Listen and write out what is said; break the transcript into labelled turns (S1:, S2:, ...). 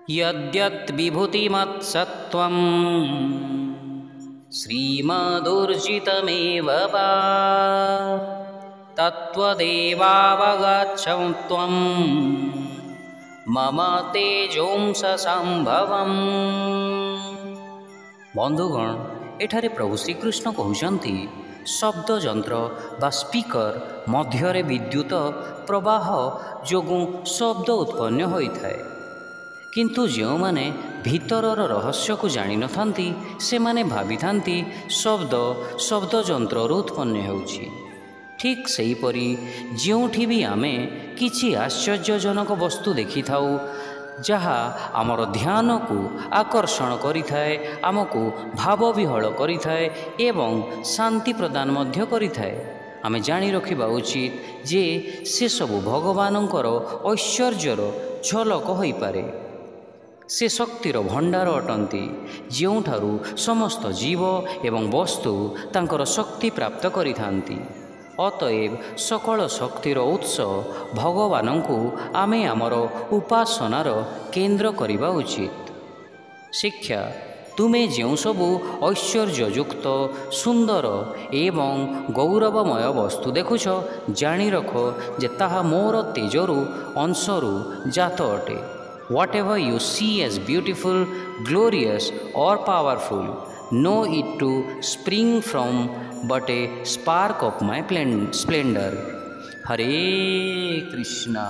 S1: यद्यत् विभूतिमत्सत्त्वं श्रीमदूर्जितमेव वा तत्त्वदेवावगच्छं त्वं मम तेजोंससंभवम्। बंधुगण, एठारे प्रभु श्रीकृष्ण कहउछन्ति शब्द यंत्र बा स्पीकर मध्यरे विद्युत प्रवाह जोगु शब्द उत्पन्न होइथाए, किंतु जो माने भीतरर रहस्य को जानि नथांती से माने भावी थांती शब्द शब्द यंत्र उत्पन्न होउछि। ठीक सही परी जोठी भी आमे किछि आश्चर्यजनक वस्तु देखि थाउ जहा आमर ध्यान को आकर्षण करिथाए, आमको भाव विहल करिथाए एवं शांति प्रदान मध्य करिथाए। आमे जानि रखिबा उचित जे से सबु भगवानंकर ऐश्वर्यर झलक होई पारे। से शक्तिर भंडार अटंती जोठारु समस्त जीव एवं वस्तु तांकर शक्ति प्राप्त करिथांती। अतएव सकल शक्तिर उत्स भगवानंकु आमे आमर उपासनार केन्द्र करिबा उचित। शिक्षा तुमे जो सबु ऐश्वर्ययुक्त सुंदर एवं गौरवमय वस्तु देखुछ जानी रख जे ताहा मोर तेजरु अंशरु जात अटे। Whatever you see as beautiful, glorious or powerful, know it to spring from but a spark of my splendor. Hare Krishna.